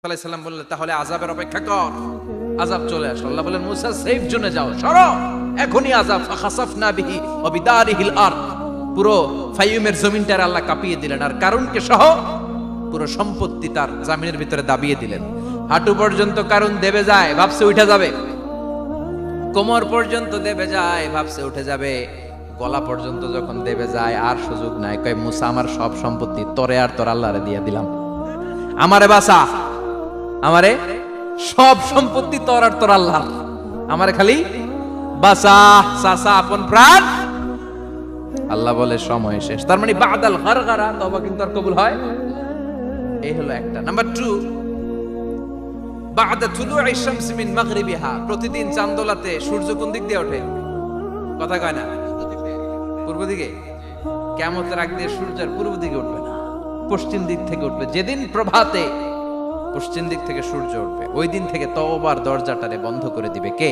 আলাইহিস সালাম বললেন, তাহলে আযাবের অপেক্ষা কর, আযাব চলে আসলো। আল্লাহ বললেন, মুসা সেফ জোনে যাও, সরো, এখনই আযাব। ফাখাসাফনা বিহি ওয়া বিদারিহিল আরদ, পুরো ফাইয়ুমের জমিনটার আল্লাহ কাঁপিয়ে দিলেন, আর কারুনকে সহ পুরো সম্পত্তি তার জামিনের ভিতরে দাবিয়ে দিলেন। হাঁটু পর্যন্ত কারুন দেবে যায়, ভাবছে উঠে যাবে, কোমর পর্যন্ত দেবে যায়, ভাবছে উঠে যাবে, গলা পর্যন্ত যখন দেবে যায় আর সুযোগ নাই। কয়, মুসা আমার সব সম্পত্তি তোরে আর তোর আল্লাহরে দিয়ে দিলাম, আমারে বাঁচা, আমারে সব সম্পত্তি তোর আর তোর আল্লাহ, আমারে খালি বাঁচা, চাচা আপন প্রাণ। আল্লাহ বলে সময় শেষ। তার মানে বাদাল গারগারা তওবা কিন্তু আর কবুল হয়। এই হলো একটা। নাম্বার 2, বাদা তুলুই শামস মিন মাগরিবিহা, প্রতিদিন চাঁদোলাতে সূর্য কোন দিক দিয়ে ওঠে? কথা কয় না, পূর্ব দিকে। কিয়ামতের আগ দিয়ে সূর্য আর পূর্ব দিকে উঠবে না, পশ্চিম দিক থেকে উঠবে। যেদিন প্রভাতে পশ্চিম দিক থেকে সূর্য উঠবে, ওই দিন থেকে তওবার দরজাটারে বন্ধ করে দিবে কে?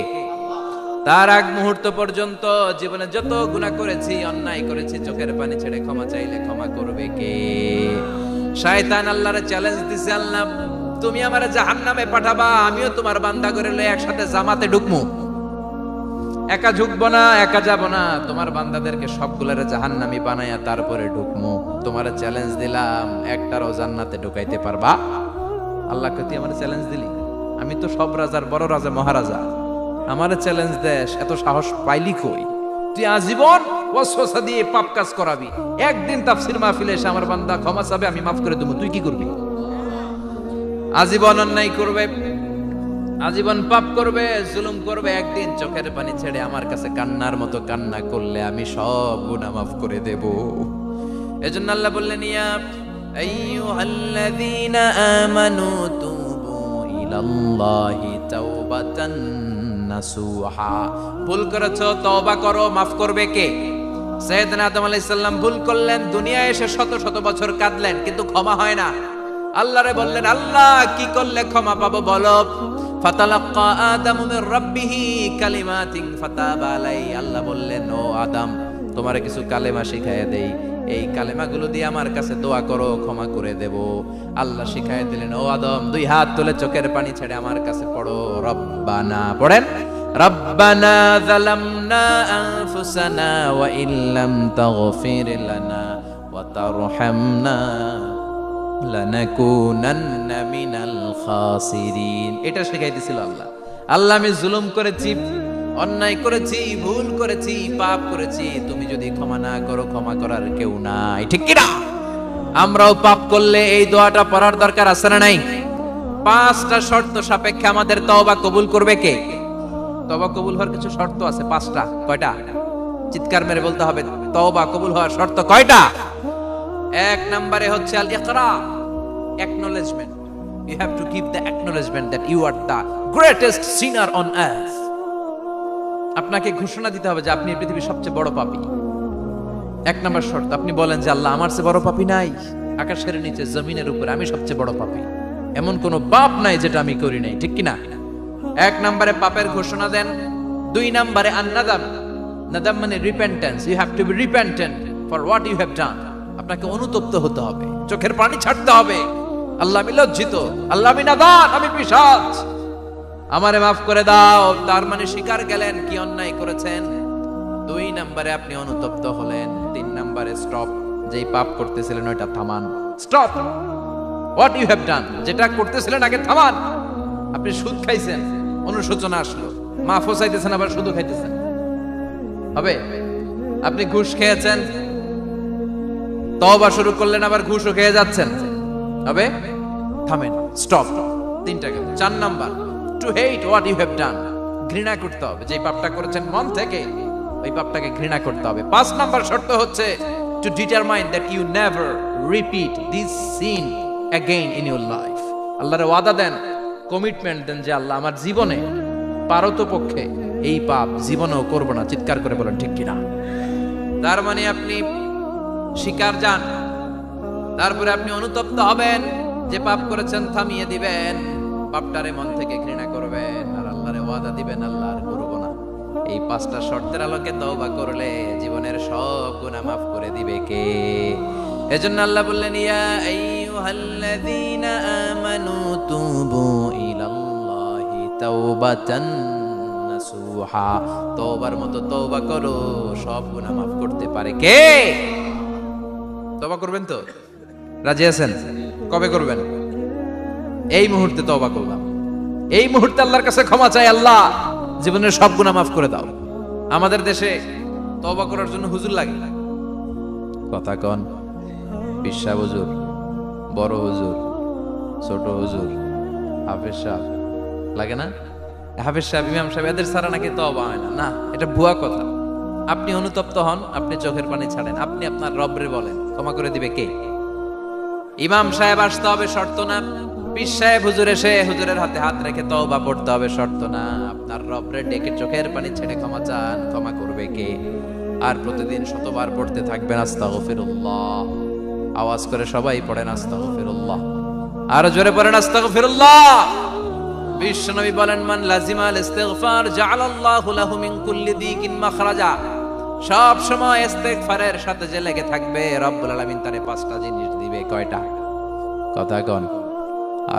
তার আগ মুহূর্ত পর্যন্ত জীবনে যত গুনাহ করেছি, অন্যায় করেছি, চোখের পানি ছেড়ে ক্ষমা চাইলে ক্ষমা করবে কে? শয়তান আল্লাহরে চ্যালেঞ্জ দিছে, আল্লাহ তুমি আমারে জাহান্নামে পাঠাবা, আমিও তোমার বান্দা করে লই একসাথে জামাতে ঢুকমু, একা ঢুকবো না, একা যাব না, তোমার বান্দাদেরকে সবগুলারে জাহান্নামী বানায়া তারপরে ঢুকমু। তোমারে চ্যালেঞ্জ দিলাম, একটারও জান্নাতে ঢুকাইতে পারবা? আল্লাহকে তুই আমার চ্যালেঞ্জ দিলি? আমি তো সব রাজার বড় রাজা, মহারাজা, আমারে চ্যালেঞ্জ দেশ, এত সাহস পাইলি কই? তুই আজীবন ওয়াসওয়াসা দিয়ে পাপ কাজ করাবি, একদিন তাফসীর মাহফিলে এসে আমার বান্দা ক্ষমা চাবে, আমি মাফ করে দেবো, তুই কি করবি? আজীবন অন্যায় করবে, আজীবন পাপ করবে, জুলুম করবে, একদিন চোখের পানি ছেড়ে আমার কাছে কান্নার মতো কান্না করলে আমি সব গুনাহ মাফ করে দেব। এজন্য আল্লাহ বললেন, ইয়া আইয়ুহাল্লাযীনা আমানু তুবু ইলাল্লাহি তাওবাতান নাসুহা, ভুল করেছো তওবা করো, মাফ করবে কে? সাইয়েদনা আদম আলাইহিস সালাম ভুল করলেন, দুনিয়ায় এসে শত শত বছর কাঁদলেন, কিন্তু ক্ষমা হয় না। আল্লাহরে বললেন, আল্লাহ কি করলে ক্ষমা পাবো বলো? ফাতালাক্কা আদামু মির রাব্বিহি কালিমাতিন ফাতাবা আলাই, আল্লাহ বললেন, ও আদম তোমারে কিছু কালেমা শিখাইয়া দেই, এই কালেমাগুলো দিয়ে আমার কাছে দোয়া করো, ক্ষমা করে দেব। আল্লাহ শিখাইয়া দিলেন, ও আদম দুই হাত তুলে চোখের পানি ছেড়ে আমার কাছে পড়ো, রব্বানা, পড়েন, রব্বানা যালামনা আনফুসানা ওয়া ইল্লাম তাগফির লানা ওয়া তারহামনা লানাকুনান্না মিনাল খাসিরিন। এটা শিখাই দিছিল আল্লাহ। আল্লাহ আমি জুলুম করেছি, অন্যায় করেছি, ভুল করেছি, পাপ করেছি, তুমি যদি ক্ষমা না করো, ক্ষমা করার কেউ নাই, ঠিক কি না? আমরাও পাপ করলে এই দোয়াটা পড়ার দরকার আছে না নাই? 5টা শর্ত সাপেক্ষে আমাদের তওবা কবুল করবে কে? তওবা কবুল হওয়ার কিছু শর্ত আছে 5টা। কয়টা? চিৎকার মেরে বলতে হবে, তওবা কবুল হওয়ার শর্ত কয়টা? 1 নম্বরে হচ্ছে আল ইকরা, acknowledgement. You have to give the acknowledgement that you are the greatest sinner on earth. আপনাকে ঘোষণা দিতে হবে যে আপনি এই পৃথিবীর সবচেয়ে বড় পাপী। 1 নম্বর শর্ত, আপনি বলেন যে আল্লাহ আমার চেয়ে বড় পাপী নাই, আকাশের নিচে জমিনের উপরে আমি সবচেয়ে বড় পাপী, এমন কোন পাপ নাই যেটা আমি করি নাই, ঠিক কি না? 1 নম্বরে পাপের ঘোষণা দেন। 2 নম্বরে আন-নাদাম, নাদাম মানে repentance, you have to be repentant for what you have done. আপনাকে অনুতপ্ত হতে হবে, চোখের পানি ছাড়তে হবে, আল্লাহ আমি লজ্জিত, আল্লাহ আমি নাদান, আমি পিশাচ, আমারে মাফ করে দাও। তার মানে স্বীকার গেলেন কি অন্যায় করেছেন। 2 নম্বরে আপনি অনুতপ্ত হলেন। 3 নম্বরে স্টপ, যেই পাপ করতেছিলেন ওইটা থামান, stop what you have done, যেটা করতেছিলেন আগে থামান। আপনি সুদ খাইছেন, অনুশোচনা আসলো, মাফও চাইতেছেন, আবার সুদও খাইতেছেন, হবে? আপনি ঘুষ খেয়েছেন, তওবা শুরু করলেন, আবার ঘুষও খেয়ে যাচ্ছেন, হবে? থামেন, স্টপ। 3টা গেল। 4 number, to hate what you have done, ঘৃণা করতে হবে, যে পাপটা করেছেন মন থেকে ওই পাপটাকে ঘৃণা করতে হবে। 5 নাম্বার শর্ত হচ্ছে to determine that you never repeat this sin again in your life. আল্লাহর ওয়াদা দেন, কমিটমেন্ট দেন যে আল্লাহ আমার জীবনে পারতপক্ষে এই পাপ জীবনেও করব না। চিৎকার করে বলেন ঠিক কিনা? তার মানে আপনি স্বীকার যান, তারপরে আপনি অনুতপ্ত হবেন, যে পাপ করেছেন থামিয়ে দিবেন, পাপটারে মন থেকে ঘৃণা করবেন, আর আল্লাহরে ওয়াদা দিবেন আল্লাহ আর করব না। এই 5টা শর্তের আলোকে তওবা করলে জীবনের সব গুনাহ মাফ করে দিবে কে? এজন্য আল্লাহ বললেন, ইয়া আইয়ুহাল্লাযীনা আমানু তুবু ইলাল্লাহি তাওবাতান নাসুহা, তওবার মতো তওবা করো, সব গুনাহ maaf করতে পারে কে? তওবা করবেন তো? রাজি আছেন? কবে করবেন? এই মুহূর্তে তওবা করলাম, এই মুহূর্তে আল্লাহর কাছে ক্ষমা চাই, আল্লাহ জীবনের সব গুনাহ maaf করে দাও। আমাদের দেশে তওবা করার জন্য হুজুর লাগে, কথা কন, পিসা হুজুর, বড় হুজুর, ছোট হুজুর, হাফেজ সাহেব লাগে না? হাফেজ সাহেব, ইমাম সাহেব, এদের ছাড়া নাকি তওবা হয় না। না, এটা ভুয়া কথা। আপনি অনুতপ্ত হন, আপনি চোখের পানি ছাড়েন, আপনি আপনার রবরে বলেন, ক্ষমা করে দিবে কে? ইমাম সাহেব আসতে হবে শর্ত না, পীর সাহেব হুজুর এসে হুজুরের হাতে হাত রেখে তওবা পড়তে হবে শর্ত না। আপনার রবরে ডেকে চোখের পানি ছেড়ে ক্ষমা চান, ক্ষমা করবে কে? আর প্রতিদিন শতবার পড়তে থাকবেন আস্তাগফিরুল্লাহ। আওয়াজ করে সবাই পড়েন আস্তাগফিরুল্লাহ, আর জোরে পড়েন আস্তাগফিরুল্লাহ। বিশ্বনবী বলেন, মান লাজিমাল ইস্তিগফার জাআলাল্লাহু লাহু মিন কুল্লি দিকিন মাখরাজা। সব সময় ইস্তিগফারের সাথে যে লেগে থাকবে, রব্বুল আলামিন তারে পাঁচটা জিনিস দিবে। কয়টা? কথা কন,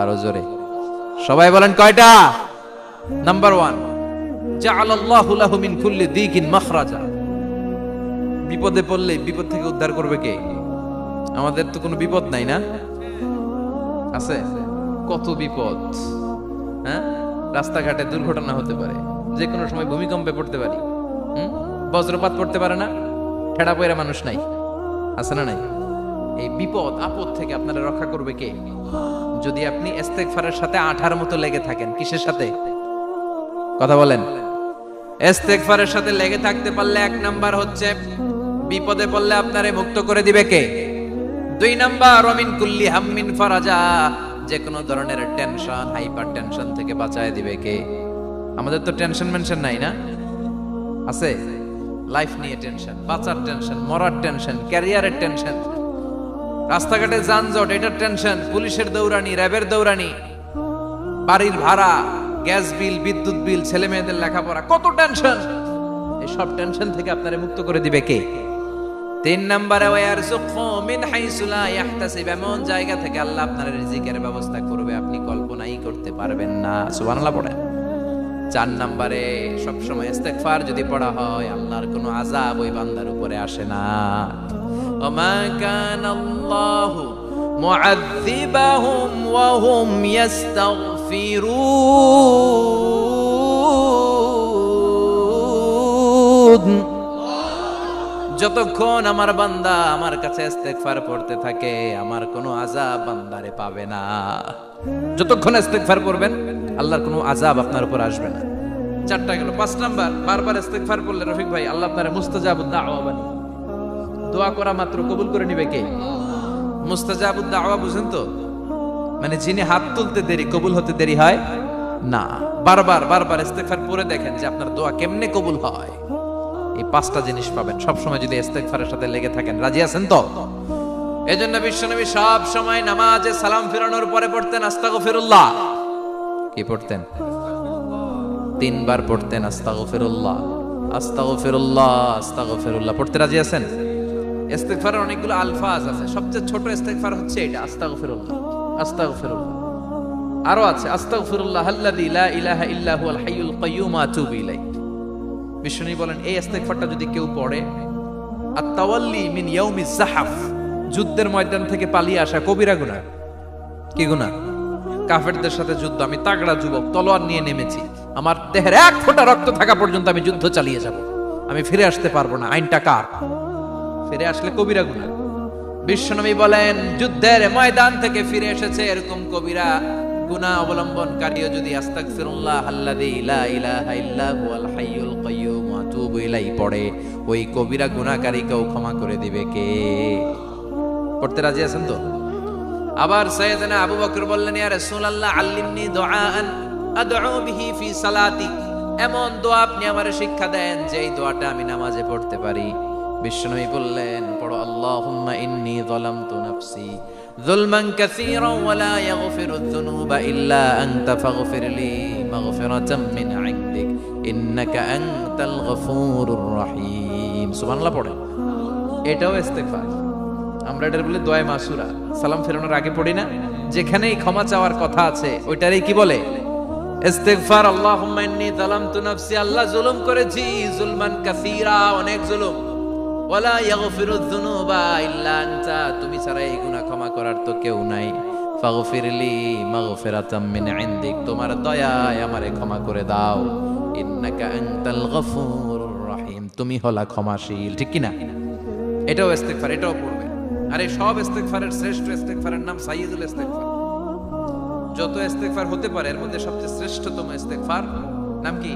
আরো জোরে সবাই বলেন কয়টা? নাম্বার 1, জাআলাল্লাহু লাহু মিন কুল্লি দিকিন মাখরাজা। বিপদে পড়লে বিপদ থেকে উদ্ধার করবে কে? আমাদের তো কোনো বিপদ নাই না? আছে? কত বিপদ, হ্যাঁ? রাস্তাঘাটে দুর্ঘটনা হতে পারে, যে কোনো সময় ভূমিকম্পে পড়তে পারি, বজ্রপাত পড়তে পারে না, ঠেড়া পয়রা মানুষ নাই, আছে না নাই? এই বিপদ আপদ থেকে আপনারা রক্ষা করবে কে? যদি আপনি ইস্তেগফারের সাথে আঠার মতো লেগে থাকেন। কিসের সাথে? কথা বলেন। ইস্তেগফারের সাথে লেগে থাকতে পারলে 1 নাম্বার হচ্ছে বিপদে পড়লে আপনারে মুক্ত করে দিবে কে? 2 নাম্বার ওমিন কুল্লি হাম্মিন ফারাজা, যে কোনো ধরনের টেনশন, হাইপার টেনশন থেকে বাঁচায় দিবে কে? আমাদের তো টেনশন মেনশন নাই না? আছে? লাইফ নিয়ে টেনশন, বাঁচার টেনশন, মরার টেনশন, ক্যারিয়ারের টেনশন, রাস্তাঘাটে যানজট, এটার টেনশন, পুলিশের দৌড়ানি, র্যাবের দৌড়ানি, বাড়ির ভাড়া, গ্যাস বিল, বিদ্যুৎ বিল, ছেলে মেয়েদের লেখাপড়া, কত টেনশন। এই সব টেনশন থেকে আপনারে মুক্ত করে দিবে কে? 3 নম্বরে ওয়ারযুকহু মিন হাইসু লা ইয়াহতাসিব, এমন জায়গা থেকে আল্লাহ আপনার রিজিকের ব্যবস্থা করবে আপনি কল্পনাই করতে পারবেন না। সুবহানাল্লাহ পড়েন। 4 নম্বরে সবসময় ইস্তেগফার যদি পড়া হয়, আল্লাহর কোনো আযাব ওই বান্দার উপরে আসে না। ওমা কানাল্লাহু মুআযযিবাহুম ওয়া হুম ইস্তাগফিরুন। যতক্ষণ আমার বান্দা আমার কাছে ইস্তেগফার পড়তে থাকে, আমার কোনো আযাব বান্দারে পাবে না। যতক্ষণ ইস্তেগফার করবেন, আল্লাহর কোনো আযাব আপনার উপর আসবে না। 4টা গেল। 5 নাম্বার, বারবার ইস্তেগফার পড়লে রফিক ভাই আল্লাহ আপনারে মুস্তাজাবুদ দাওয়া বানিয়ে, দোয়া করা মাত্র কবুল করে নিবে কে? মুস্তাজাবুদ দাওয়া বুঝেন তো? মানে যিনি হাত তুলতে দেরি, কবুল হতে দেরি হয় না। বারবার বারবার ইস্তেগফার পড়ে দেখেন যে আপনার দোয়া কেমনে কবুল হয়। এই 5টা জিনিস পাবেন সবসময় যদি ইস্তেগফারের সাথে লেগে থাকেন। রাজি আছেন তো? এজন্য বিশ্বনবী সব সময় নামাজে সালাম ফিরানোর পরে পড়তেন আস্তাগফিরুল্লাহ। কি পড়তেন? 3 বার পড়তেন আস্তাগফিরুল্লাহ, আস্তাগফিরুল্লাহ, আস্তাগফিরুল্লাহ। পড়তে রাজি আছেন? ইস্তেগফারের অনেকগুলো আলফাজ আছে, সবচেয়ে ছোট ইস্তেগফার হচ্ছে এটা, আস্তাগফিরুল্লাহ, আস্তাগফিরুল্লাহ। আরো আছে আস্তাগফিরুল্লাহ আল্লাযী লা ইলাহা ইল্লা হুয়াল হাইয়ুল কাইয়্যুম আতুবু ইলাইহি। বিশ্বনবী বলেন এই ইস্তেগফারটা যদি কেউ পড়ে, আত-তাওয়াল্লি মিন ইয়াউমিজ যাহাফ, যুদ্ধের ময়দান থেকে পালিয়ে আসা কবিরা গুনাহ। কি গুনাহ? কাফেরদের সাথে যুদ্ধ, আমি তাগড়া যুবক, তলোয়ার নিয়ে নেমেছি, আমার দেহের 1 ফোঁটা রক্ত থাকা পর্যন্ত আমি যুদ্ধ চালিয়ে যাব, আমি ফিরে আসতে পারবো না, আইনটা কার? ফিরে আসলে কবিরা গুনাহ। বিশ্বনবী বলেন যুদ্ধের ময়দান থেকে ফিরে এসেছে এরকম কবিরা গুনাহ অবলম্বনকারীও যদি আস্তাগফিরুল্লাহ আল্লাযী লা ইলাহা ইল্লা হুয়াল হাইয়ুল কাইয়্যুম আতুবু ইলাইহি পড়ে, ওই কবিরা গুনাহকারীকেও ক্ষমা করে দিবে কে? পড়তে রাজি আছেন তো? আবার সাইয়েদনা আবু বকর বললেন, ইয়া রাসূলুল্লাহ আল্লিমনি দুআআন আদউ বিহি ফি সালাতি, এমন দোয়া আপনি আমারে শিক্ষা দেন যে এই দোয়াটা আমি নামাজে পড়তে পারি। বিশ্বনবী বললেন পড়ো, আল্লাহুম্মা ইন্নী যালামতু নাফসি যুলমান কাসীরান ওয়া লা ইয়াগফিরুয যুনুবা ইল্লা আনতা ফাগফিরলি মাগফিরাতাম মিন ইনদিক ইন্নাকা আনতাল গফুরুর রহিম। সুবহানাল্লাহ পড়েন। এটাও ইস্তেগফার। আমরা এটার বলে দোয়া মাসুরা, সালাম ফেরানোর আগে পড়ি না? যেখানেই ক্ষমা চাওয়ার কথা আছে ওইটারই কি বলে? ইস্তিগফার। আল্লাহুম্মা ইন্নী যালামতু নাফসি, আল্লাহ জুলুম করেছি, জুলমান কাসীরা, অনেক জুলুম। ওয়ালা ইয়াগফিরুয যুনুবা ইল্লা আনতা, তুমি ছাড়া এই গুনাহ ক্ষমা করার তো কেউ নাই। ফাগফিরলি মাগফিরাতাম মিন ইনদিক, তোমার দয়ায় আমারে ক্ষমা করে দাও। ইন্নাকা আনতাল গফুরুর রহিম, তুমি হলা ক্ষমাশীল। ঠিক কি না? এটাও ইস্তিগফার, এটাও পড়বে। আর এই সব ইস্তিগফারের শ্রেষ্ঠ ইস্তিগফারের নাম সাইয়্যিদুল ইস্তিগফার। যত ইস্তিগফার হতে পারে এর মধ্যে সবচেয়ে শ্রেষ্ঠতম ইস্তিগফার নাম কি?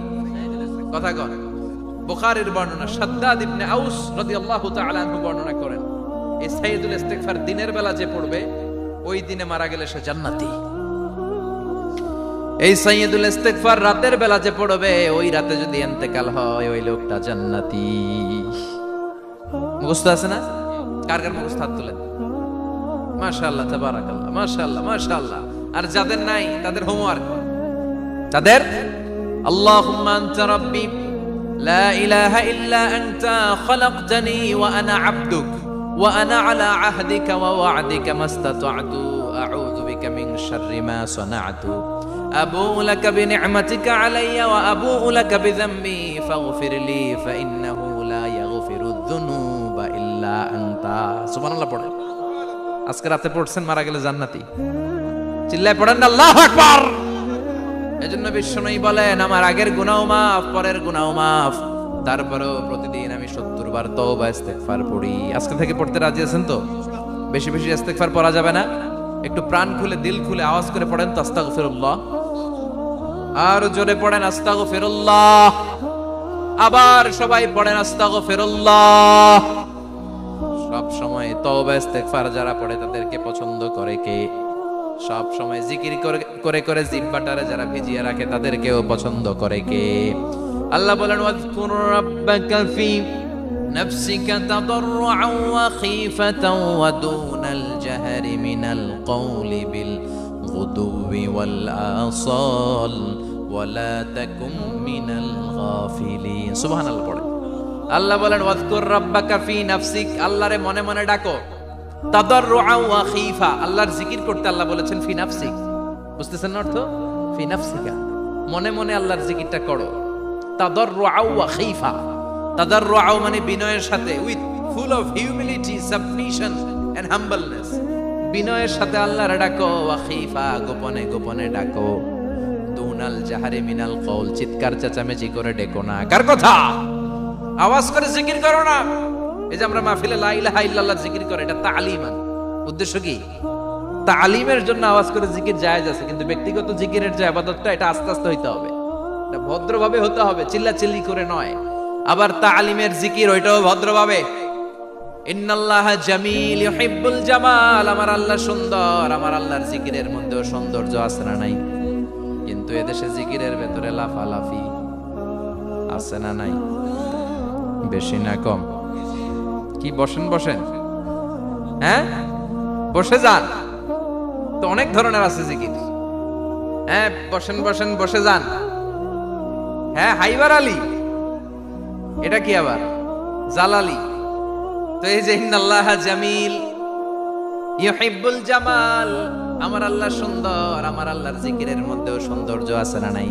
কথা কন। বুখারীর বর্ণনা, শাদ্দাদ ইবনে আউস রাদিয়াল্লাহু তাআলা আনহু বর্ণনা করেন, এই সাইয়্যিদুল ইস্তিগফার দিনের বেলা যে পড়বে ওই দিনে মারা গেলে সে জান্নাতি। এই সাইয়্যিদুল ইস্তিগফার রাতের বেলা যে পড়বে ওই রাতে যদি ইন্তেকাল হয় ওই লোকটা জান্নাতি। মুখস্থ আছে না? কার কার মুখস্থ হাত তোলেন? মাশাআল্লাহ, তাবারাকাল্লাহ, মাশাআল্লাহ, মাশাআল্লাহ। আর যাদের নাই তাদের হোমওয়ার্ক, তাদের আল্লাহুম্মা আনতা রাব্বি লা ইলাহা ইল্লা আনতা খালাকতানি ওয়া আনা আবদুক ওয়া আনা আলা আহদিকা ওয়া ওয়া'দিকা মাস্তাতা'তু আউযু বিকা মিন শাররি মা সানা'তু আবুউ লাকা বিনি'মাতিকা আলাইয়া ওয়া আবুউ লাকা বিযামবি ফাগফিরলি ফাইন্নাহু লা ইয়াগফিরুয যুনুবা ইল্লা আনতা। সুবহানাল্লাহ পড়েন। আজকে রাতে পড়ছেন, মারা গেলে জান্নাতি। চিল্লায় পড়েন আল্লাহু আকবার। এজন্য বিশ্বনবী বলেন, আমার আগের গুনাহ মাফ, পরের গুনাহ মাফ, তারপরেও প্রতিদিন আমি 70 বার তওবা ইস্তিগফার পড়ি। আজকে থেকে পড়তে রাজি আছেন তো? বেশি বেশি ইস্তিগফার পড়া যাবে না? একটু প্রাণ খুলে দিল খুলে আওয়াজ করে পড়েন তো আস্তাগফিরুল্লাহ। আর জোরে পড়েন আস্তাগফিরুল্লাহ। আবার সবাই পড়েন আস্তাগফিরুল্লাহ। সব সময় তওবা ইস্তিগফার যারা পড়ে তাদেরকে পছন্দ করে কে? সব সময় জিকির করে করে জিহ্বাটারে যারা ভিজিয়ে রাখে তাদেরকেও পছন্দ করে কে? আল্লাহ বলেন, ওয়াজকুর রাব্বাকা ফি নাফসিকা তাদাররুআন ওয়া খীফাতান ওয়া দুনাল জাহরি মিনাল কওলি বিল গুদুবি ওয়াল আসাল ওয়া লা তাকুম মিনাল গাফিলিন। সুবহানাল্লাহ পড়ে। আল্লাহ বলেন, ওয়াজকুর রাব্বাকা ফি নাফসিক, আল্লাহরে মনে মনে ডাকো। তাদাররুআন ওয়া খীফা, আল্লাহর জিকির করতে আল্লাহ বলেছেন ফি নাফসিক। বুঝতেছেন না অর্থ? ফি নাফসিকা, মনে মনে আল্লাহর জিকিরটা করো। তাদাররুআন ওয়া খীফা, তাদাররুআন মানে বিনয়ের সাথে, with full of humility, submission and humbleness. বিনয়ের সাথে আল্লাহরে ডাকো। ওয়া খীফা, গোপনে গোপনে ডাকো। দুনাল জাহরি মিনাল কওল, চিৎকার চেঁচামেচি করে ডেকো না। কার কথা? আওয়াজ করে জিকির করো না। এই যে আমরা মাহফিলে লা ইলাহা ইল্লাল্লাহ জিকির করে, এটা তালিমান। উদ্দেশ্য কি? তালিমের জন্য আওয়াজ করে জিকির জায়েজ আছে, কিন্তু ব্যক্তিগত জিকিরের যে ইবাদতটা এটা আস্তে আস্তে হইতে হবে, এটা ভদ্রভাবে হতে হবে, চিল্লাচিল্লি করে নয়। আবার তালিমের জিকির ওইটাও ভদ্রভাবে। ইন্নাল্লাহা জামিল ইউহিব্বুল জামাল, আমার আল্লাহ সুন্দর, আমার আল্লাহর জিকিরের মধ্যেও সৌন্দর্য আছে না নাই? কিন্তু এদেশে জিকিরের ভেতরে লাফালাফি আছে না নাই? বেশি না কম? কি বসেন বসেন, হ্যাঁ বসে যান তো, অনেক ধরনের আছে জিকির। হ্যাঁ বসেন বসেন, বসে যান। হ্যাঁ হাইবার আলী, এটা কি আবার জালালি? তো এই যে ইন্নাল্লাহা জামিল ইউহিব্বুল জামাল, আমার আল্লাহ সুন্দর, আমার আল্লাহর জিকিরের মধ্যেও সৌন্দর্য আছে না নাই?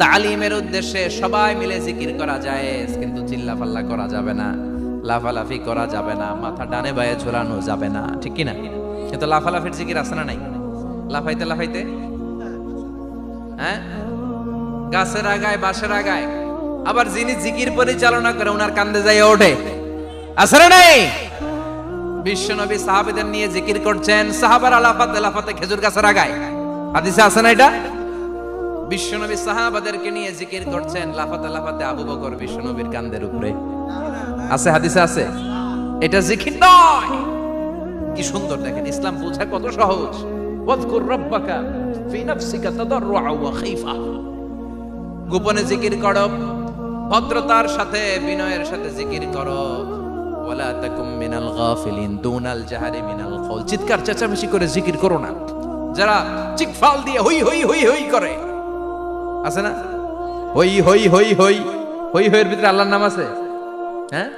তালিমের উদ্দেশ্যে সবাই মিলে জিকির করা যায়, কিন্তু চিল্লাফাল্লা করা যাবে না, লাফালাফি করা যাবে না, মাথা ডানে বায়ে ঝোলানো যাবে না। ঠিক কি না? কিন্তু লাফালাফির জিকির আছে না নাই? লাফাইতে লাফাইতে, হ্যাঁ গাছের আগায় বাঁশের আগায়। আবার যিনি জিকির পরিচালনা করে ওনার কান্দে যায় ওঠে, আছে না নাই? বিশ্বনবী সাহাবীদের নিয়ে জিকির করছেন, সাহাবারা লাফাতে লাফাতে খেজুর গাছের আগায়। হাদিসে আছে না এটা? বিশ্বনবী সাহাবাদেরকে নিয়ে জিকির করছেন, লাফাতে লাফাতে আবু বকর বিশ্বনবীর কান্দের উপরে। আছে, হাদিসে আছে। এটা জিকির নয়। কি সুন্দর দেখেন, ইসলাম বোঝা কত সহজ। ওয়াজকুর রাব্বাকা ফি নাফসিকা তাদাররুআন ওয়া খীফা, গোপনে জিকির করো, ভদ্রতার সাথে বিনয়ের সাথে জিকির করো। ওয়ালা তাকুম মিনাল গাফিলিন দুনাল জাহরি মিনাল কওল, চিৎকার চেঁচামেচি করে জিকির করো না। যারা চিকফাল দিয়ে হই হই হই হই করে, আছে না? হই হই হই হই হই হইয়ের ভিতরে আল্লাহর নাম আছে। হ্যাঁ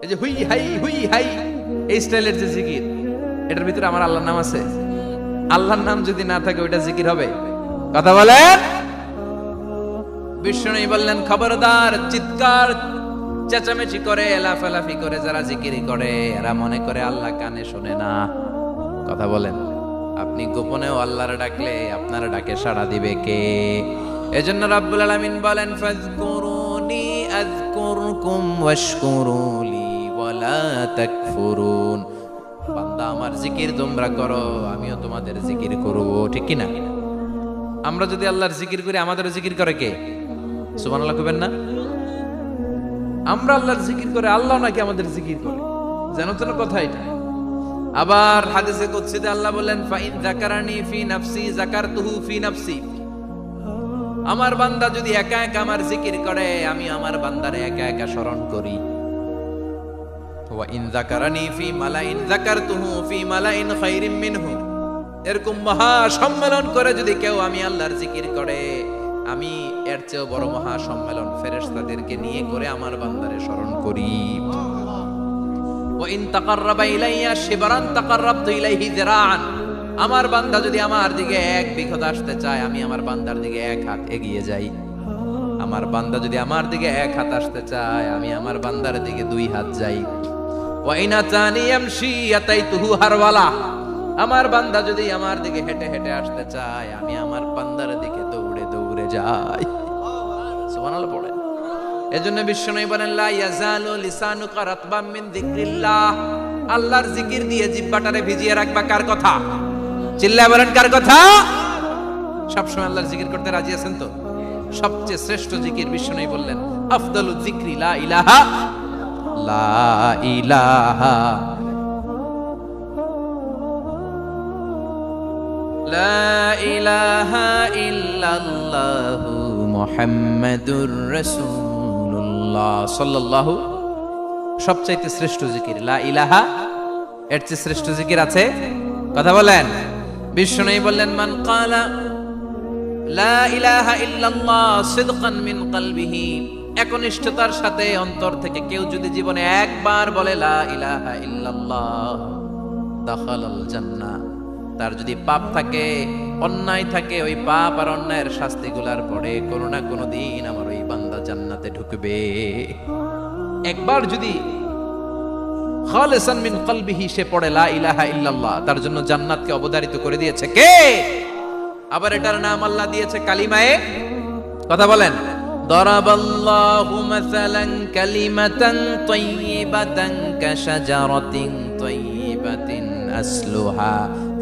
এই যে হুই হাই হুই হাই, এই স্টাইলের যে জিকির, এটার ভিতরে আমার আল্লাহর নাম আছে? আল্লাহর নাম যদি না থাকে ওইটা জিকির হবে? কথা বলেন। বিষ্ণু বললেন, খবরদার, চিৎকার চেঁচামেচি করে লাফালাফি করে যারা জিকিরি করে এরা মনে করে আল্লাহ কানে শোনে না। কথা বলেন। আপনি গোপনেও আল্লাহর ডাকলে আপনার ডাকে সাড়া দিবে কে? এজন্য রাব্বুল আলামিন বলেন, ফাযকুরুনি আযকুরকুম ওয়াশকুরুলি ওয়ালা তাকফুরুন। বান্দা আমার জিকির তোমরা করো, আমিও তোমাদের জিকির করব, ঠিক কি না? আমরা যদি আল্লাহর জিকির করি আমাদেরও জিকির করে কে? সুবহানাল্লাহ কইবেন না? আমরা আল্লাহর জিকির করে, আল্লাহ নাকি আমাদের জিকির করে? জানো তো না কথা এটা। আবার হাদিসে কুদসিতে আল্লাহ বলেন, ফাইন যাকারানি ফি নাফসি যাকারতুহু ফি নাফসি। আমার বান্দা যদি একা একা আমার জিকির করে, আমি আমার বান্দারে একা একা স্মরণ করি। ওয়া ইন যাকারানি ফি মালাইন যাকারতুহু ফি মালাইন খায়রিম মিনহু। এরকম মহা সম্মেলন করে যদি কেউ আমি আল্লাহর জিকির করে, আমি এর চেয়েও বড় মহা সম্মেলন ফেরেশতাদেরকে নিয়ে করে আমার বান্দারে স্মরণ করি। ওয়া ইন তাকাররাবা ইলাইয়া শিবরান তাকাররাবতু ইলাইহি যিরাআন। আমার বান্দা যদি আমার দিকে এক বিঘত আসতে চায়, আমি আমার বান্দার দিকে এক হাত এগিয়ে যাই। আমার বান্দা যদি আমার দিকে এক হাত আসতে চায়, আমি আমার বান্দার দিকে দুই হাত যাই। ওয়া ইন আতানি ইয়ামশি আতাইতুহু হারওয়ালা। আমার বান্দা যদি আমার দিকে হেঁটে হেঁটে আসতে চায়, আমি আমার বান্দার দিকে দৌড়ে দৌড়ে যাই। সুবহানাল্লাহ পড়েন। এজন্য বিশ্বনবী বলেন, লা ইয়াজালু লিসানুকা রাতবাম মিন যিকরিল্লাহ। আল্লাহর জিকির দিয়ে জিহ্বাটারে ভিজিয়ে রাখবা। কার কথা? চিল্লায় বলেন, কার কথা? সবসময় আল্লাহর জিকির করতে রাজি আছেন তো? সবচেয়ে শ্রেষ্ঠ জিকির বিশ্বনবী বললেন, আফদালু যিকরি লা ইলাহা লা ইলাহা লা ইলাহা ইল্লাল্লাহু মুহাম্মাদুর রাসূলুল্লাহ সাল্লাল্লাহু। সবচাইতে শ্রেষ্ঠ জিকির লা ইলাহা। এর চেয়ে শ্রেষ্ঠ জিকির আছে? কথা বলেন। বিশ্বনবী বললেন, মান ক্বালা লা ইলাহা ইল্লাল্লাহ সিদকান মিন কলবিহি। একনিষ্ঠতার সাথে অন্তর থেকে কেউ যদি জীবনে একবার বলে লা ইলাহা ইল্লাল্লাহ, দাখালাল জান্নাহ। তার যদি পাপ থাকে, অন্যায় থাকে, ওই পাপ আর অন্যায়ের শাস্তিগুলার পরে কোনো না কোনো দিন আমার ওই বান্দা জান্নাতে ঢুকবে। একবার যদি খালিসান মিন কলবিহি সে পড়ে লা ইলাহা ইল্লাল্লাহ, তার জন্য জান্নাতকে অবধারিত করে দিয়েছে কে? আবার এটার নাম আল্লাহ দিয়েছে কালিমায়ে। কথা বলেন। দরাবাল্লাহু মাসালান কালিমাতান তাইয়িবাতান কাশাজারাতিন তাইয়িবাতিন আসলুহা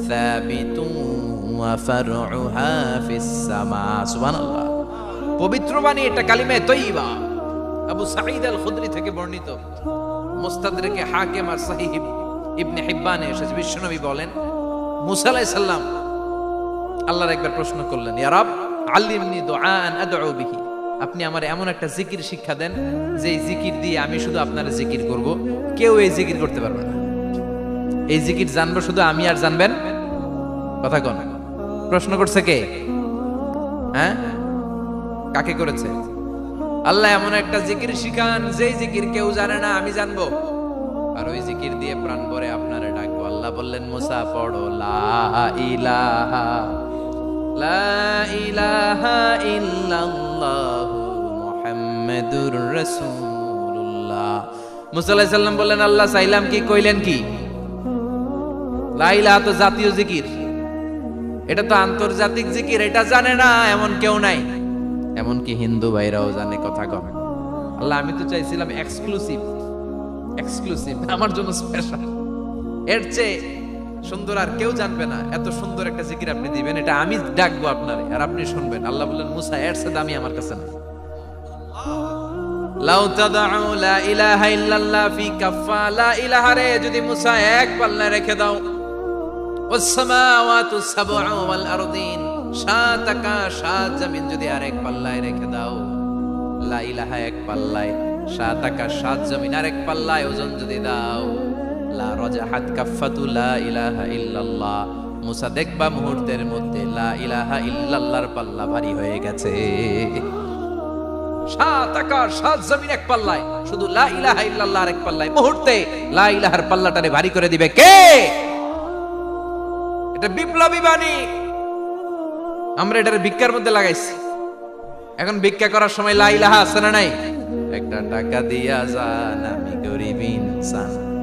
সাবিতুন ওয়া ফারউহা ফিস সামা। সুবহানাল্লাহ। পবিত্র বাণী এটা কালিমায়ে তাইয়িবা। আবু সাঈদ আল খুদরি থেকে বর্ণিত, মুস্তাদরিকে হাকিম আর সহিহ ইবনে হিব্বানে এসেছে। বিশ্বনবী বলেন, মুসা আলাইহিস সালাম আল্লাহর একবার প্রশ্ন করলেন, ইয়া রাব আল্লিমনি দুআআন আদউ বিহি। আপনি আমার এমন একটা জিকির শিক্ষা দেন যে এই জিকির দিয়ে আমি শুধু আপনার জিকির করব, কেউ এই জিকির করতে পারবে না। এই জিকির জানবো শুধু আমি, আর জানবেন। কথা কোন? প্রশ্ন করছে কে? হ্যাঁ, কাকে করেছে? আল্লাহ এমন একটা জিকির শিখান যেই জিকির কেউ জানে না, আমি জানবো, আর ওই জিকির দিয়ে প্রাণ ভরে আপনারে ডাকবো। আল্লাহ বললেন, মুসা পড়ো লা ইলাহা লা ইলাহা ইল্লাল্লাহু মুহাম্মাদুর রাসূলুল্লাহ। মুসা আলাইহিস সালাম বললেন, আল্লাহ চাইলাম কি, কইলেন কি? লা ইলাহা তো জাতীয় জিকির, এটা তো আন্তর্জাতিক জিকির, এটা জানে না এমন কেউ নাই। এমনকি হিন্দু ভাইরাও জানে। কথা কম। আল্লাহ আমি তো চাইছিলাম এক্সক্লুসিভ, আমার জন্য স্পেশাল। এর চেয়ে সুন্দর আর কেউ জানবে না। এত সুন্দর একটা জিকির আপনি দিবেন, এটা আমি ডাকবো আপনারে আর আপনি শুনবেন। আল্লাহ বললেন, মুসা এর চেয়ে দামি আমার কাছে না। লাউ তাদউ লা ইলাহা ইল্লাল্লাহ ফি কাফা। লা ইলাহা রে যদি মুসা এক পাল্লায় রেখে দাও, ওয়াস সামাওয়াতু সাবউ ওয়াল আরদিন, সাত আকাশ সাত জমিন যদি আরেক পাল্লায় রেখে দাও, লা ইলাহা এক পাল্লায়, সাত আকাশ সাত জমিন আরেক পাল্লায় ওজন যদি দাও, লা রাজাহাত কাফাতু লা ইলাহা ইল্লাল্লাহ। মুসা দেখবা মুহূর্তের মধ্যে লা ইলাহা ইল্লাল্লাহর পাল্লা ভারী হয়ে গেছে। সাত আকাশ সাত জমিন এক পাল্লায়, শুধু লা ইলাহা ইল্লাল্লাহর এক পাল্লায়, মুহূর্তে লা ইলাহার পাল্লাটারে ভারী করে দিবে কে? এটা বিপ্লবী বাণী। আমরা এটার ভিক্ষার মধ্যে লাগাইছি। এখন ভিক্ষা করার সময় লা ইলাহা আছে না নাই? একটা টাকা দিয়া যান, আমি গরিব ইনসান।